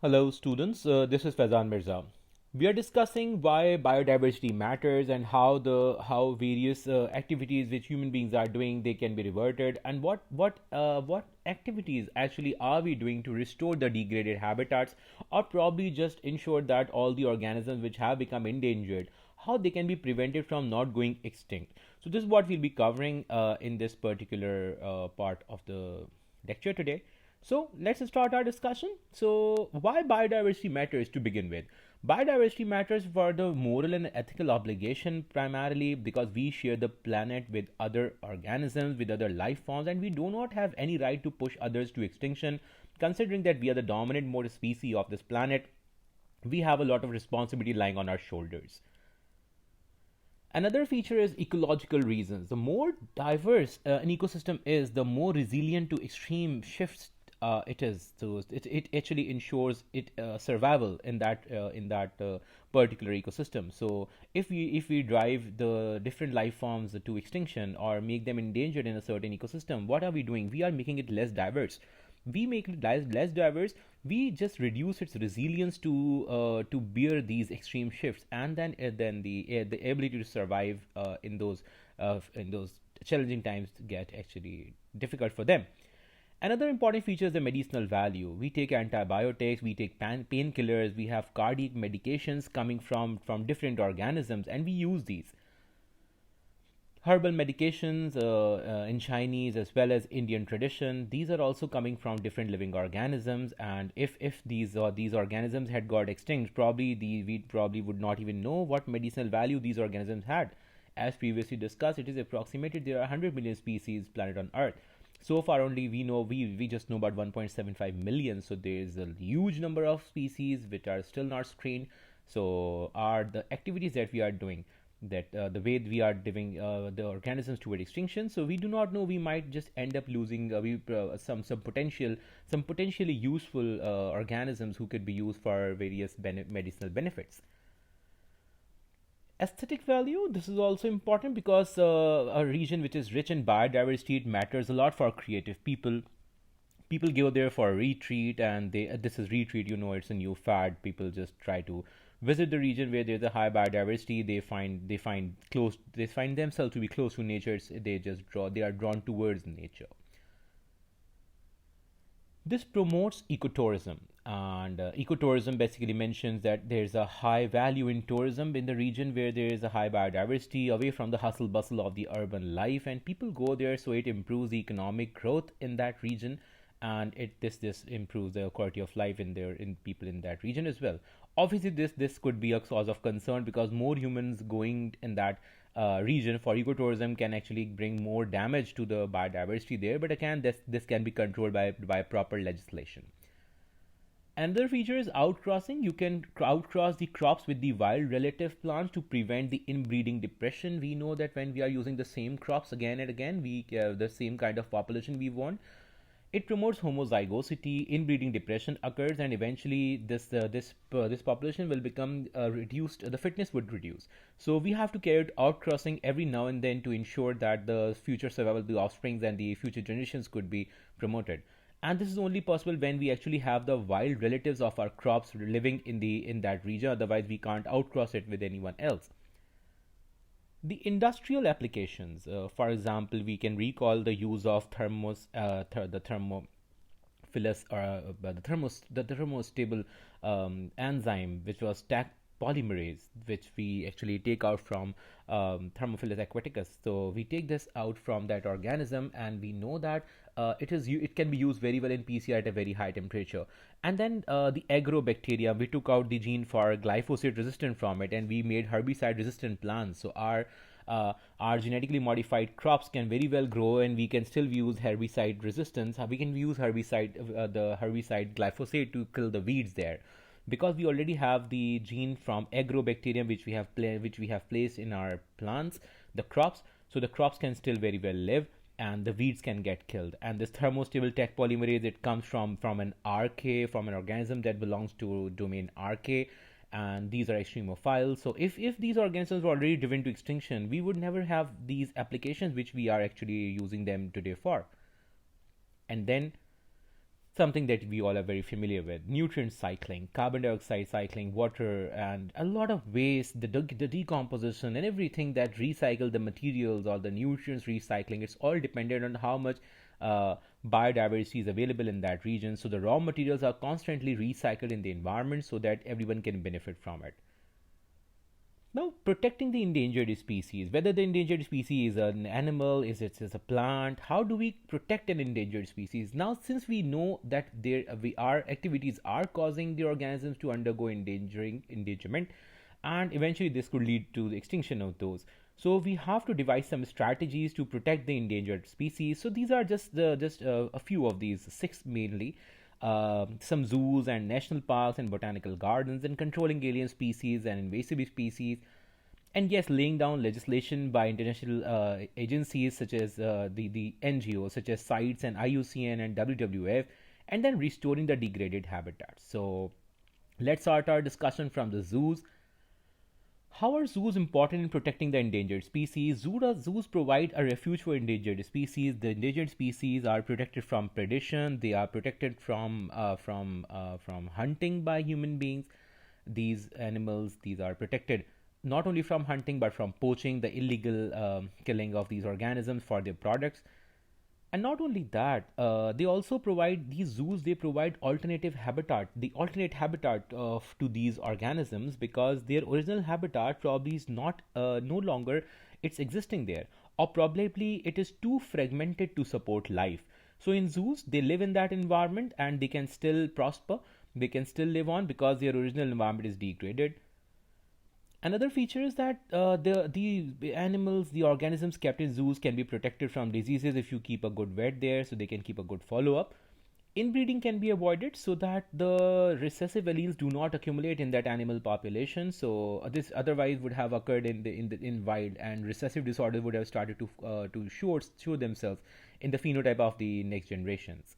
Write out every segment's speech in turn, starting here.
Hello, students. This is Faizan Mirza. We are discussing why biodiversity matters and how various activities which human beings are doing they can be reverted, and what activities actually are we doing to restore the degraded habitats, or probably just ensure that all the organisms which have become endangered, how they can be prevented from not going extinct. So this is what we'll be covering in this particular part of the lecture today. So let's start our discussion. So, why biodiversity matters to begin with? Biodiversity matters for the moral and ethical obligation primarily because we share the planet with other organisms, with other life forms, and we do not have any right to push others to extinction. Considering that we are the dominant mode species of this planet, we have a lot of responsibility lying on our shoulders. Another feature is ecological reasons. The more diverse an ecosystem is, the more resilient to extreme shifts it is. So it actually ensures it survival in that particular ecosystem. So if we drive the different life forms to extinction or make them endangered in a certain ecosystem, what are we doing? We are making it less diverse. We make it less diverse. We just reduce its resilience to bear these extreme shifts, and then the ability to survive in those challenging times get actually difficult for them. Another important feature is the medicinal value. We take antibiotics, we take painkillers, we have cardiac medications coming from different organisms, and we use these herbal medications in Chinese as well as Indian tradition. These are also coming from different living organisms, and if these organisms had got extinct, we probably would not even know what medicinal value these organisms had. As previously discussed, it is approximated there are 100 million species planet on Earth. So far, only we just know about 1.75 million. So there is a huge number of species which are still not screened. So are the activities that we are doing, that the way we are giving the organisms toward extinction, so we do not know, we might just end up losing some potentially useful organisms who could be used for various medicinal benefits. Aesthetic value, this is also important because a region which is rich in biodiversity, it matters a lot for creative people. People go there for a retreat, and this is retreat, it's a new fad. People just try to visit the region where there's a high biodiversity. They find themselves to be close to nature. They are drawn towards nature. This promotes ecotourism, and ecotourism basically mentions that there's a high value in tourism in the region where there is a high biodiversity, away from the hustle bustle of the urban life, and people go there, so it improves the economic growth in that region, and this improves the quality of life in people in that region as well. Obviously, this could be a cause of concern because more humans going in that region for ecotourism can actually bring more damage to the biodiversity there. But again, this can be controlled by proper legislation. Another feature is outcrossing. You can outcross the crops with the wild relative plants to prevent the inbreeding depression. We know that when we are using the same crops again and again, we the same kind of population we want. It promotes homozygosity, inbreeding depression occurs, and eventually this population will become reduced. The fitness would reduce. So we have to carry out crossing every now and then to ensure that the future survival of the offsprings and the future generations could be promoted. And this is only possible when we actually have the wild relatives of our crops living in that region. Otherwise, we can't outcross it with anyone else. The industrial applications, for example, we can recall the use of the thermophilus, or the thermostable enzyme, which was Taq polymerase, which we actually take out from Thermophilus aquaticus. So we take this out from that organism, and we know that it can be used very well in PCR at a very high temperature. And then the agrobacteria, we took out the gene for glyphosate resistant from it, and we made herbicide resistant plants. So our genetically modified crops can very well grow, and we can still use herbicide resistance. We can use the herbicide glyphosate to kill the weeds there, because we already have the gene from agrobacterium which we have placed in our plants, the crops. So the crops can still very well live, and the weeds can get killed. And this thermostable Taq polymerase, it comes from an RK, from an organism that belongs to domain RK, and these are extremophiles. So if these organisms were already driven to extinction, we would never have these applications which we are actually using them today for. And then something that we all are very familiar with: nutrient cycling, carbon dioxide cycling, water, and a lot of waste, the decomposition, and everything that recycle the materials or the nutrients recycling. It's all dependent on how much biodiversity is available in that region. So the raw materials are constantly recycled in the environment so that everyone can benefit from it. Now, protecting the endangered species, whether the endangered species is an animal, is a plant, how do we protect an endangered species? Now, since we know that our activities are causing the organisms to undergo endangerment, and eventually this could lead to the extinction of those. So we have to devise some strategies to protect the endangered species. So these are just a few of these, six mainly. Some zoos and national parks and botanical gardens, and controlling alien species and invasive species, and yes, laying down legislation by international agencies such as the NGOs such as CITES and IUCN and WWF, and then restoring the degraded habitats. So let's start our discussion from the zoos. How are zoos important in protecting the endangered species? Zoos provide a refuge for endangered species. The endangered species are protected from predation. They are protected from hunting by human beings. These are protected not only from hunting but from poaching, the illegal killing of these organisms for their products. And not only that, they also provide these zoos. They provide the alternate habitat to these organisms, because their original habitat probably is not no longer it's existing there, or probably it is too fragmented to support life. So in zoos, they live in that environment and they can still prosper. They can still live on because their original environment is degraded. Another feature is that the animals, the organisms kept in zoos can be protected from diseases if you keep a good vet there, so they can keep a good follow up. Inbreeding can be avoided so that the recessive alleles do not accumulate in that animal population. So this otherwise would have occurred in wild, and recessive disorders would have started to show themselves in the phenotype of the next generations.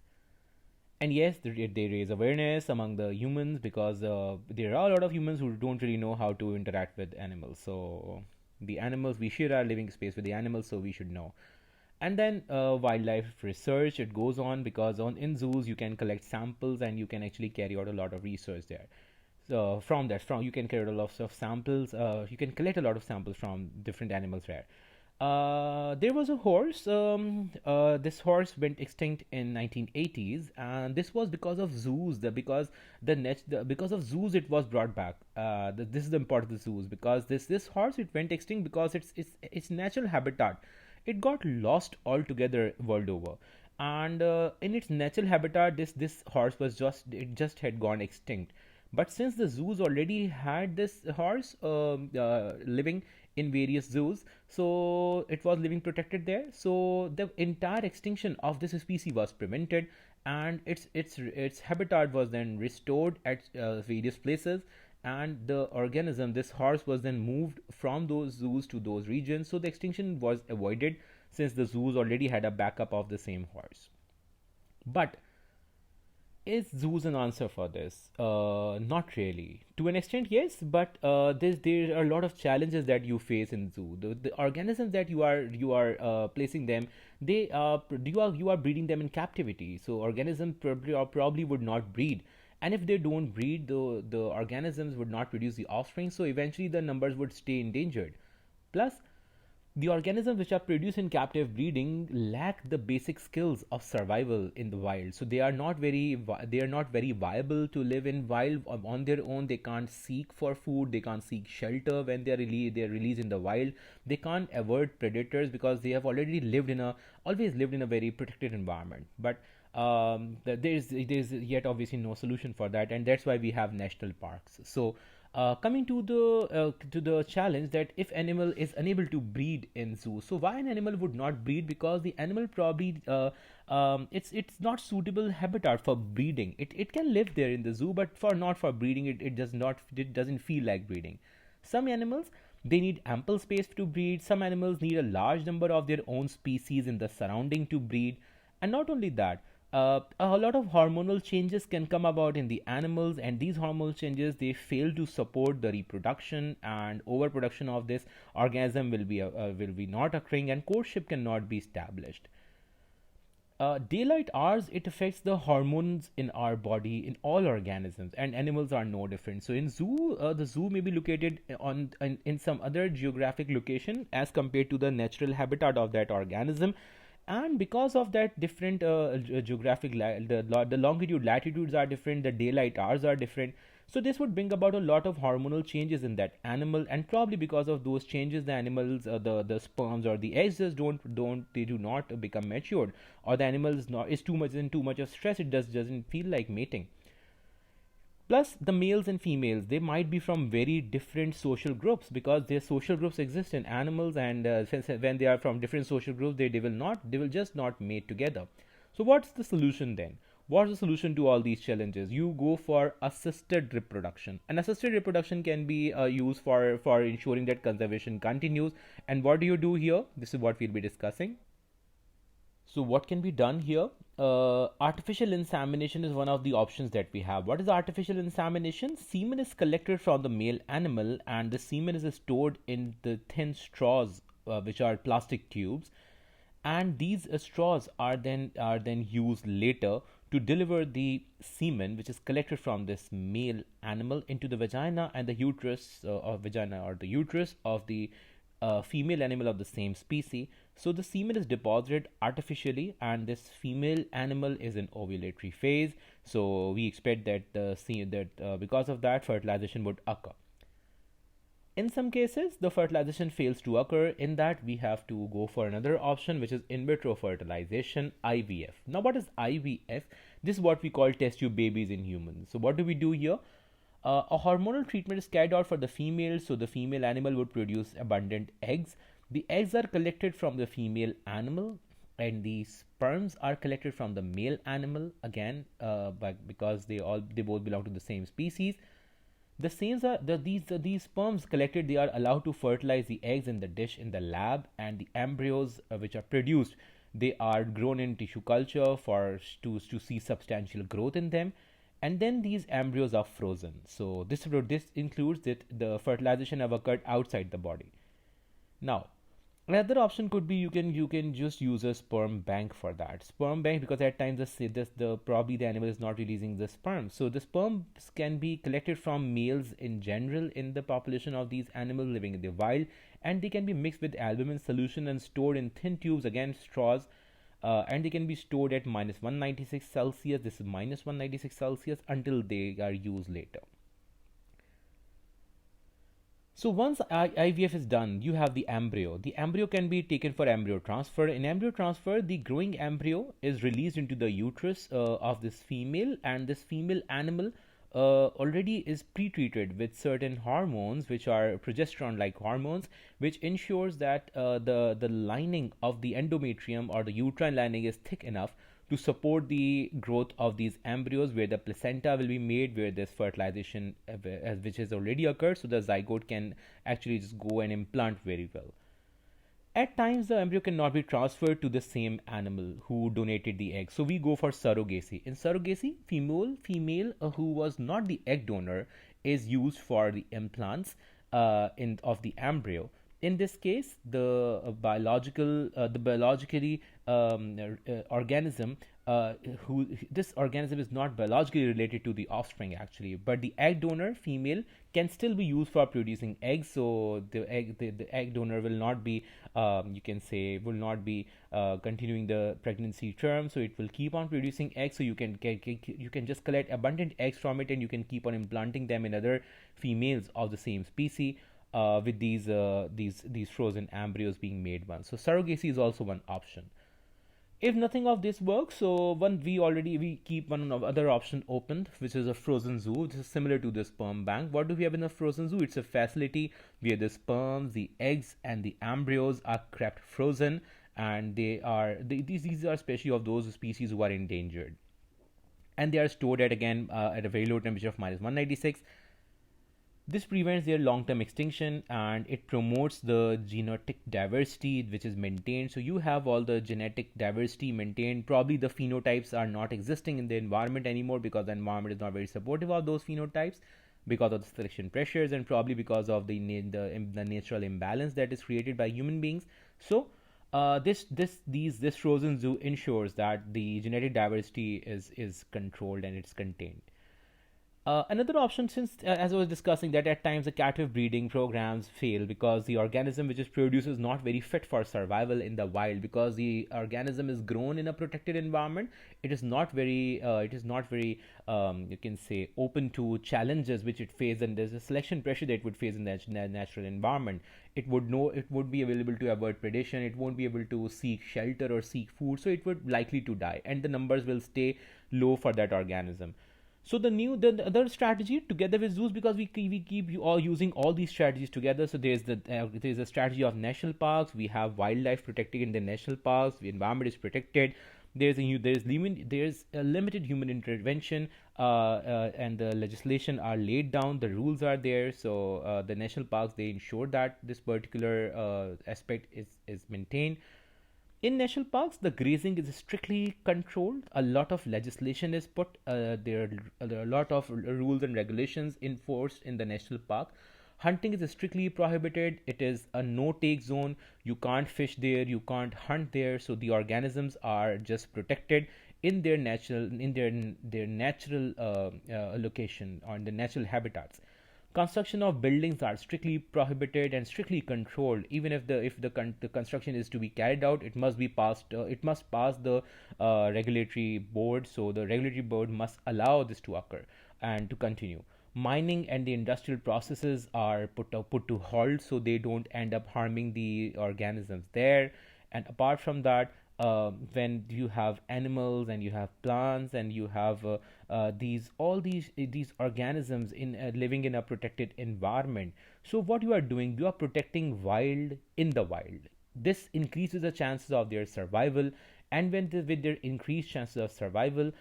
And yes, they raise awareness among the humans, because there are a lot of humans who don't really know how to interact with animals. So the animals, we share our living space with the animals, so we should know. And then wildlife research, it goes on, because in zoos you can collect samples and you can actually carry out a lot of research there. So from you can carry out a lot of samples. You can collect a lot of samples from different animals there. There was a horse. This horse went extinct in 1980s, and this was because of zoos. Because of zoos, it was brought back. This is the important of the zoos, because this horse, it went extinct because its natural habitat, it got lost altogether world over. And in its natural habitat, this horse was just had gone extinct. But since the zoos already had this horse living in various zoos, so it was living protected there. So the entire extinction of this species was prevented, and its habitat was then restored at various places. And the organism, this horse, was then moved from those zoos to those regions. So the extinction was avoided, since the zoos already had a backup of the same horse. But is zoos an answer for this? Not really. To an extent, yes, but there are a lot of challenges that you face in zoo. The organisms that you are placing them, you are breeding them in captivity. So organisms probably would not breed, and if they don't breed, the organisms would not produce the offspring. So eventually, the numbers would stay endangered. Plus, the organisms which are produced in captive breeding lack the basic skills of survival in the wild. So they are not very viable to live in wild on their own. They can't seek for food. They can't seek shelter when they're released in the wild. They can't avoid predators because they have already always lived in a very protected environment. But there's yet obviously no solution for that, and that's why we have national parks. So coming to the challenge, that if animal is unable to breed in zoo, so why an animal would not breed? Because the animal probably it's not suitable habitat for breeding. It can live there in the zoo, but not for breeding. It doesn't feel like breeding. Some animals, they need ample space to breed. Some animals need a large number of their own species in the surrounding to breed. And not only that, a lot of hormonal changes can come about in the animals, and these hormonal changes, they fail to support the reproduction, and overproduction of this organism will be not occurring, and courtship cannot be established. Daylight hours, it affects the hormones in our body in all organisms, and animals are no different. So in zoo, the zoo may be located in some other geographic location as compared to the natural habitat of that organism, and because of that different geographic the longitude latitudes are different, the daylight hours are different. So this would bring about a lot of hormonal changes in that animal, and probably because of those changes, the animals, the sperms or the eggs just don't they do not become matured, or the animal is too much in too much of stress. It doesn't feel like mating. Plus, the males and females, they might be from very different social groups, because their social groups exist in animals, and since when they are from different social groups, they will just not mate together. So what's the solution then? What's the solution to all these challenges? You go for assisted reproduction. And assisted reproduction can be used for ensuring that conservation continues. And what do you do here? This is what we'll be discussing. So what can be done here? Artificial insemination is one of the options that we have. What is artificial insemination? Semen is collected from the male animal, and the semen is stored in the thin straws, which are plastic tubes, and these straws are then used later to deliver the semen, which is collected from this male animal, into the vagina and the uterus of vagina or the uterus of the female animal of the same species. So the semen is deposited artificially, and this female animal is in ovulatory phase. So we expect that because of that, fertilization would occur. In some cases, the fertilization fails to occur. In that, we have to go for another option, which is in vitro fertilization, IVF. Now, what is IVF? This is what we call test tube babies in humans. So what do we do here? A hormonal treatment is carried out for the female, so the female animal would produce abundant eggs. The eggs are collected from the female animal, and the sperms are collected from the male animal, again, but because they both belong to the same species. The same are these sperms collected. They are allowed to fertilize the eggs in the dish in the lab, and the embryos which are produced, they are grown in tissue culture to see substantial growth in them, and then these embryos are frozen. So this includes that the fertilization have occurred outside the body. Now, another option could be you can just use a sperm bank for that. Sperm bank, because at times the probably the animal is not releasing the sperm. So the sperms can be collected from males in general in the population of these animals living in the wild, and they can be mixed with albumin solution and stored in thin tubes, again straws, and they can be stored at minus 196 Celsius. This is minus 196 Celsius until they are used later. So once IVF is done, you have the embryo. The embryo can be taken for embryo transfer. In embryo transfer, the growing embryo is released into the uterus of this female, and this female animal already is pre-treated with certain hormones, which are progesterone-like hormones, which ensures that the lining of the endometrium or the uterine lining is thick enough to support the growth of these embryos, where the placenta will be made, where this fertilization which has already occurred, so the zygote can actually just go and implant very well. At times, the embryo cannot be transferred to the same animal who donated the egg, so we go for surrogacy. In surrogacy, female who was not the egg donor is used for the implants of the embryo. In this case, the biologically organism who this organism is not biologically related to the offspring actually, but the egg donor female can still be used for producing eggs. So the egg donor will not be you can say will not be continuing the pregnancy term, so it will keep on producing eggs. So you can just collect abundant eggs from it, and you can keep on implanting them in other females of the same species. With these frozen embryos being made once. So surrogacy is also one option. If nothing of this works, so we keep one other option open, which is a frozen zoo. This is similar to the sperm bank. What do we have in a frozen zoo? It's a facility where the sperms, the eggs, and the embryos are kept frozen, and these are especially of those species who are endangered, and they are stored at a very low temperature of minus 196. This prevents their long-term extinction, and it promotes the genetic diversity which is maintained. So you have all the genetic diversity maintained. Probably the phenotypes are not existing in the environment anymore, because the environment is not very supportive of those phenotypes because of the selection pressures, and probably because of the natural imbalance that is created by human beings. So This frozen zoo ensures that the genetic diversity is controlled and it's contained. Another option, since as I was discussing, that at times the captive breeding programs fail because the organism which is produced is not very fit for survival in the wild, because the organism is grown in a protected environment. It is not very you can say open to challenges which it faces, and there's a selection pressure that it would face in the natural environment. It would be available to avoid predation. It won't be able to seek shelter or seek food, so it would likely to die, and the numbers will stay low for that organism. So the other strategy together with zoos, because we keep you all using all these strategies together. So there's a strategy of national parks. We have wildlife protected in the national parks. The environment is protected. There's a limited human intervention, and the legislation are laid down. The rules are there. So the national parks, they ensure that this particular aspect is maintained. In national parks, the grazing is strictly controlled. A lot of legislation is put. There are a lot of rules and regulations enforced in the national park. Hunting is strictly prohibited. It is a no-take zone. You can't fish there. You can't hunt there. So the organisms are just protected in their natural location, or in the natural habitats. Construction of buildings are strictly prohibited and strictly controlled. Even if the construction is to be carried out, it must pass the regulatory board. So the regulatory board must allow this to occur and to continue. Mining and the industrial processes are put to halt, so they don't end up harming the organisms there. And apart from that, when you have animals and you have plants and you have these organisms in living in a protected environment, so what you are doing, you are protecting wild in the wild. This increases the chances of their survival, and with their increased chances of survival,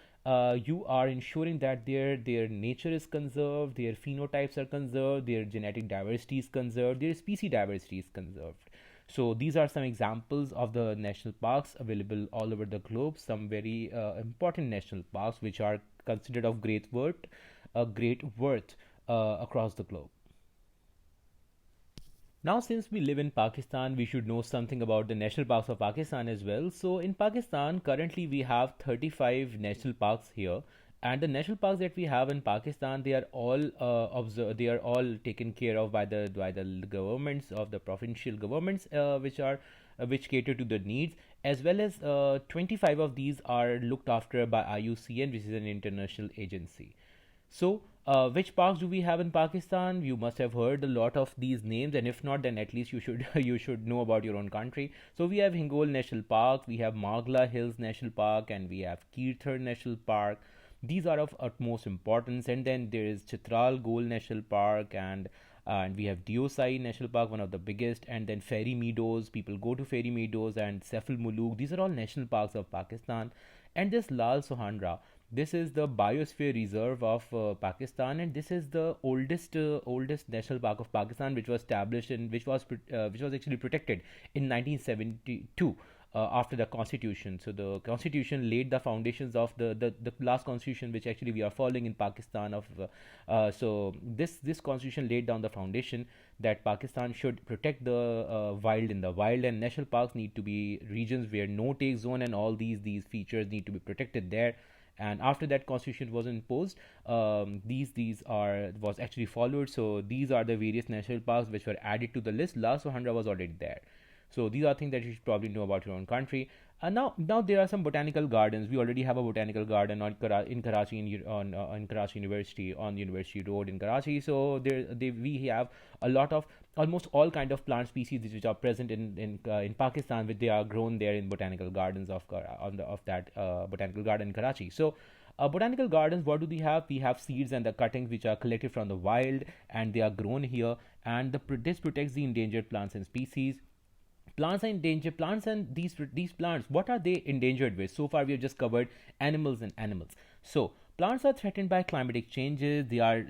you are ensuring that their nature is conserved, their phenotypes are conserved, their genetic diversity is conserved, their species diversity is conserved. So these are some examples of the national parks available all over the globe. Some very important national parks which are considered of great worth across the globe. Now, since we live in Pakistan, we should know something about the national parks of Pakistan as well. So, in Pakistan, currently we have 35 national parks here, and the national parks that we have in Pakistan, they are all they are all taken care of by the governments of the provincial governments, which cater to the needs, as well as 25 of these are looked after by IUCN, which is an international agency. So, which parks do we have in Pakistan? You must have heard a lot of these names, and if not, then at least you should you should know about your own country. So we have Hingol National Park, we have Magla Hills National Park, and we have Kirthar National Park. These are of utmost importance, and then there is Chitral Gol National Park, and we have Diosai National Park, one of the biggest, and then Fairy Meadows. People go to Fairy Meadows and Sefal Muluk. These are all national parks of Pakistan, and this Lal Sohandra. This is the biosphere reserve of Pakistan, and this is the oldest national park of Pakistan, which was established and which was actually protected in 1972. After the constitution, so the constitution laid the foundations of the last constitution which actually we are following in Pakistan. So this constitution laid down the foundation that Pakistan should protect the wild in the wild, and national parks need to be regions where no take zone and all these features need to be protected there. And after that constitution was imposed, these are was actually followed. So these are the various national parks which were added to the list. Last 100 was already there. So these are things that you should probably know about your own country. And now there are some botanical gardens. We already have a botanical garden in Karachi, in Karachi University, on University Road in Karachi. So we have a lot of almost all kind of plant species which are present in Pakistan, which they are grown there in botanical gardens of that botanical garden in Karachi. So botanical gardens, what do we have? We have seeds and the cuttings which are collected from the wild, and they are grown here, and this protects the endangered plants and species. Plants are endangered. Plants and these plants, what are they endangered with? So far we have just covered animals and animals. So plants are threatened by climatic changes. They are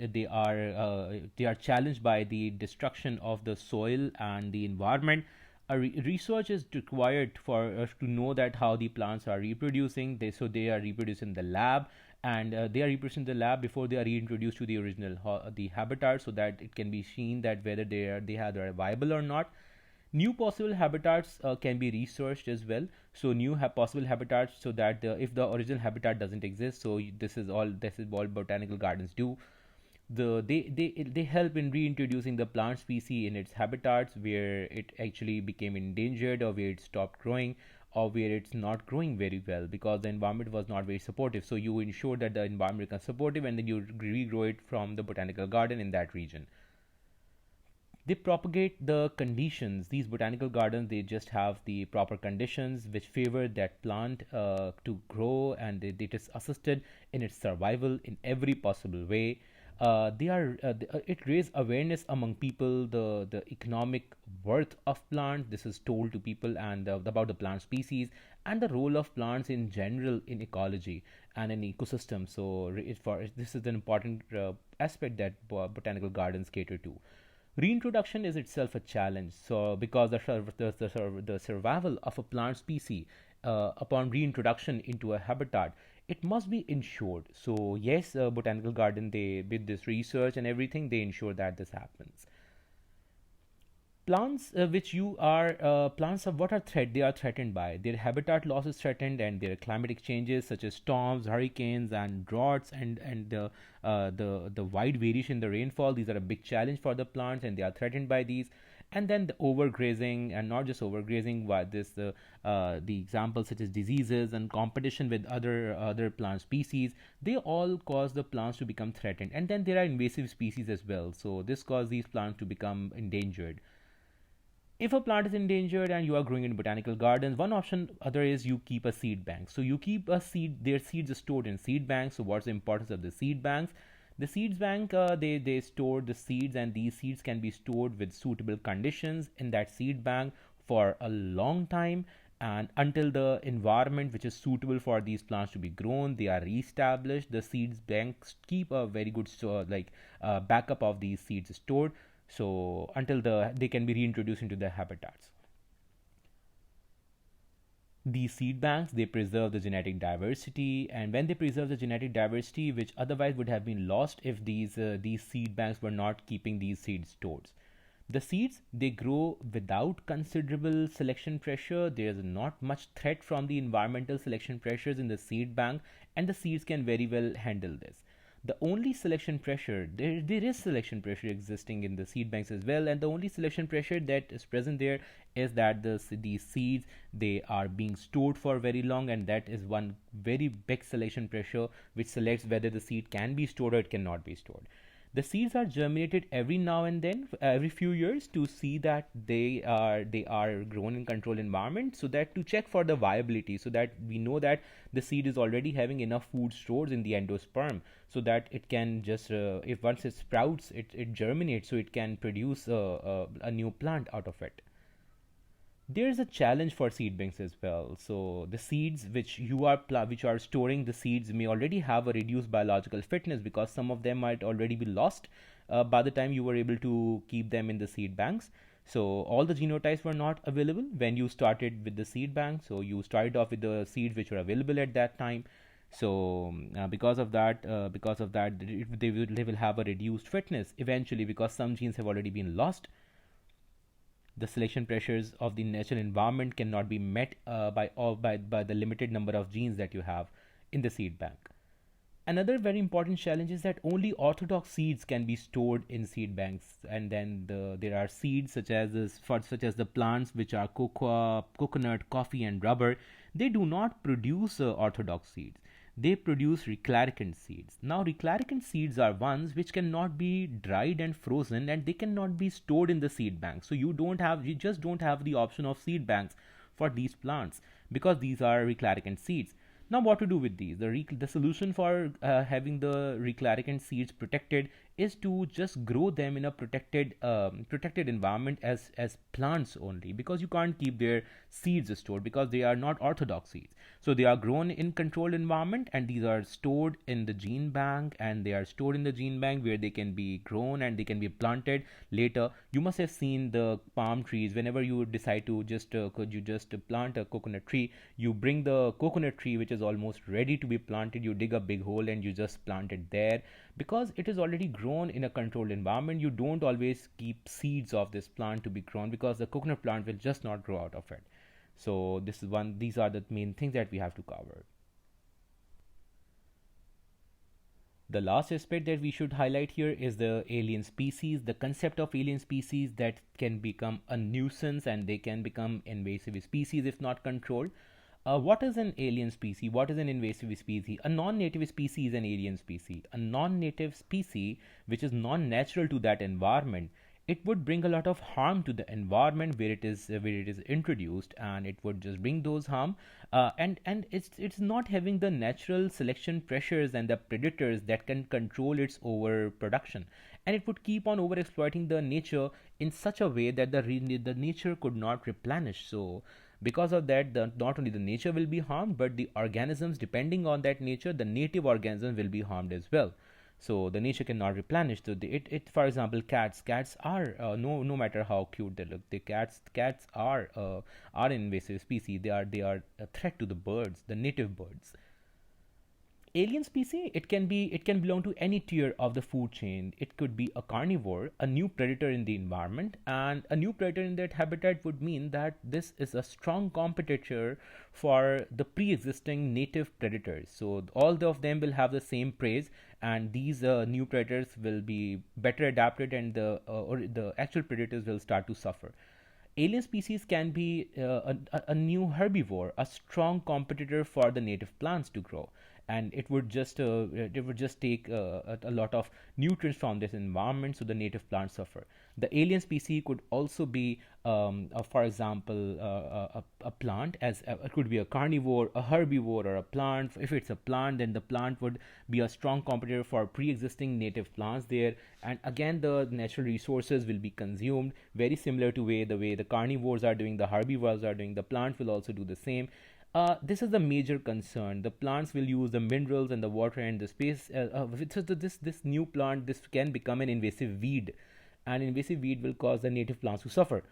challenged by the destruction of the soil and the environment. Research is required for us to know that how the plants are reproducing. They are reproduced in the lab, and they are reproduced in the lab before they are reintroduced to the original the habitat, so that it can be seen that whether they are viable or not. New possible habitats can be researched as well. So new possible habitats, so that if the original habitat doesn't exist, so this is all botanical gardens do. They help in reintroducing the plant species in its habitats where it actually became endangered, or where it stopped growing, or where it's not growing very well because the environment was not very supportive. So you ensure that the environment becomes supportive, and then you regrow it from the botanical garden in that region. They propagate the conditions. These botanical gardens, they just have the proper conditions which favor that plant to grow, and it is assisted in its survival in every possible way. It raises awareness among people the economic worth of plants. This is told to people, and about the plant species and the role of plants in general in ecology and in ecosystem. So this is an important aspect that botanical gardens cater to. Reintroduction is itself a challenge. So, because the survival of a plant species upon reintroduction into a habitat, it must be ensured. So, yes, botanical garden, they with this research and everything, they ensure that this happens. Plants which you are plants of what are threat they are threatened by, their habitat loss is threatened, and their climatic changes such as storms, hurricanes, and droughts, and the wide variation in the rainfall, these are a big challenge for the plants, and they are threatened by these. And then the overgrazing, and not just overgrazing, but this the examples such as diseases and competition with other plant species, they all cause the plants to become threatened. And then there are invasive species as well, so this causes these plants to become endangered. If a plant is endangered and you are growing in botanical gardens, one option other is you keep a seed bank. So you keep a seed, their seeds are stored in seed banks. So what's the importance of the seed banks? The seeds bank, they store the seeds, and these seeds can be stored with suitable conditions in that seed bank for a long time, and until the environment which is suitable for these plants to be grown, they are reestablished. The seeds banks keep a very good backup of these seeds stored, so until they can be reintroduced into their habitats. These seed banks, they preserve the genetic diversity, and when they preserve the genetic diversity which otherwise would have been lost if these seed banks were not keeping these seeds stored, the seeds, they grow without considerable selection pressure. There is not much threat from the environmental selection pressures in the seed bank, and the seeds can very well handle this. The only selection pressure, there is selection pressure existing in the seed banks as well, and the only selection pressure that is present there is that these seeds, they are being stored for very long, and that is one very big selection pressure which selects whether the seed can be stored or it cannot be stored. The seeds are germinated every now and then, every few years, to see that they are grown in controlled environment, so that to check for the viability, so that we know that the seed is already having enough food stores in the endosperm, so that it can just if once it sprouts, it germinates, so it can produce a new plant out of it. There's a challenge for seed banks as well. So the seeds which are storing the seeds may already have a reduced biological fitness, because some of them might already be lost by the time you were able to keep them in the seed banks. So all the genotypes were not available when you started with the seed bank. So you started off with the seeds which were available at that time. So because of that, they will have a reduced fitness eventually, because some genes have already been lost. The selection pressures of the natural environment cannot be met by the limited number of genes that you have in the seed bank. Another very important challenge is that only orthodox seeds can be stored in seed banks, and then there are seeds such as the plants which are cocoa, coconut, coffee, and rubber. They do not produce orthodox seeds. They produce Reclarican seeds. Now, Reclarican seeds are ones which cannot be dried and frozen, and they cannot be stored in the seed bank. So you just don't have the option of seed banks for these plants, because these are Reclarican seeds. Now, what to do with these? The solution for having the Reclarican seeds protected is to just grow them in a protected environment as plants only, because you can't keep their seeds stored, because they are not orthodox seeds. So they are grown in controlled environment, and these are stored in the gene bank, and they are stored in the gene bank where they can be grown and they can be planted later. You must have seen the palm trees. Whenever you decide to just could you just plant a coconut tree, you bring the coconut tree which is is almost ready to be planted, you dig a big hole and you just plant it there. Because it is already grown in a controlled environment, you don't always keep seeds of this plant to be grown, because the coconut plant will just not grow out of it. So these are the main things that we have to cover. The last aspect that we should highlight here is the alien species, the concept of alien species that can become a nuisance and they can become invasive species if not controlled. What is an alien species? What is an invasive species? A non-native species is an alien species. A non-native species which is non-natural to that environment, it would bring a lot of harm to the environment where it is introduced, and it would just bring those harm, and it's not having the natural selection pressures and the predators that can control its overproduction, and it would keep on over exploiting the nature in such a way that the nature could not replenish. So because of that, not only the nature will be harmed, but the organisms depending on that nature, the native organisms, will be harmed as well. So the nature cannot replenish. So for example, cats are, no matter how cute they look, the cats are an invasive species. They are a threat to the birds, the native birds. Alien species, it can belong to any tier of the food chain. It could be a carnivore, a new predator in the environment, and a new predator in that habitat would mean that this is a strong competitor for the pre-existing native predators. So all of them will have the same praise, and these new predators will be better adapted, and the actual predators will start to suffer. Alien species can be a new herbivore, a strong competitor for the native plants to grow, and it would just take a lot of nutrients from this environment, so the native plants suffer. The alien species could also be, for example, a plant, as it could be a carnivore, a herbivore, or a plant. If it's a plant, then the plant would be a strong competitor for pre-existing native plants there, and again the natural resources will be consumed very similar to the way the carnivores are doing, the herbivores are doing. The plant will also do the same. This is the major concern. The plants will use the minerals and the water and the space. This new plant, this can become an invasive weed, and invasive weed will cause the native plants to suffer.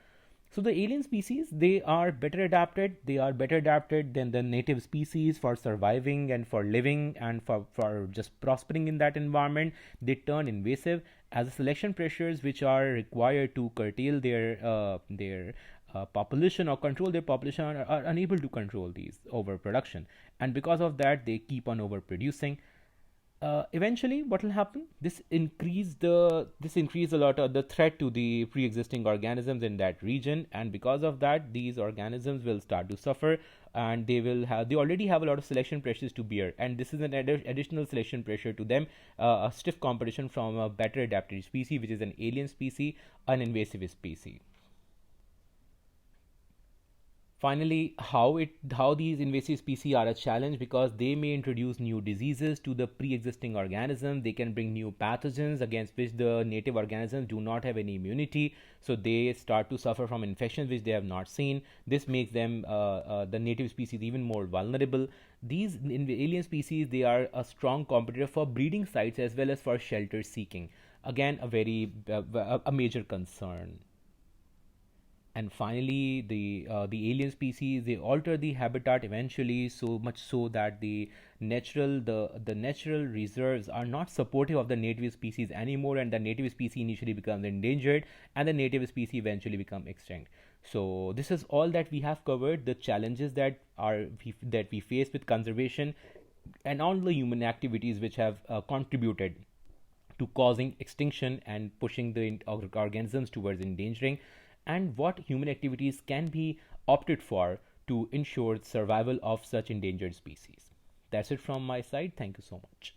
So the alien species, they are better adapted. They are better adapted than the native species for surviving and for living and for just prospering in that environment. They turn invasive as the selection pressures which are required to curtail their population or control their population are unable to control these overproduction, and because of that they keep on overproducing. Eventually what will happen, this increase a lot of the threat to the pre-existing organisms in that region, and because of that these organisms will start to suffer, and they already have a lot of selection pressures to bear, and this is an additional selection pressure to them, a stiff competition from a better adapted species, which is an alien species, an invasive species. Finally, how these invasive species are a challenge, because they may introduce new diseases to the pre-existing organism. They can bring new pathogens against which the native organisms do not have any immunity, so they start to suffer from infections which they have not seen. This makes them the native species even more vulnerable. These alien species, they are a strong competitor for breeding sites as well as for shelter seeking. Again, a major concern. And finally, the alien species, they alter the habitat eventually, so much so that the natural reserves are not supportive of the native species anymore, and the native species initially becomes endangered, and the native species eventually become extinct. So this is all that we have covered, the challenges that we face with conservation, and all the human activities which have contributed to causing extinction and pushing the organisms towards endangering, and what human activities can be opted for to ensure survival of such endangered species. That's it from my side. Thank you so much.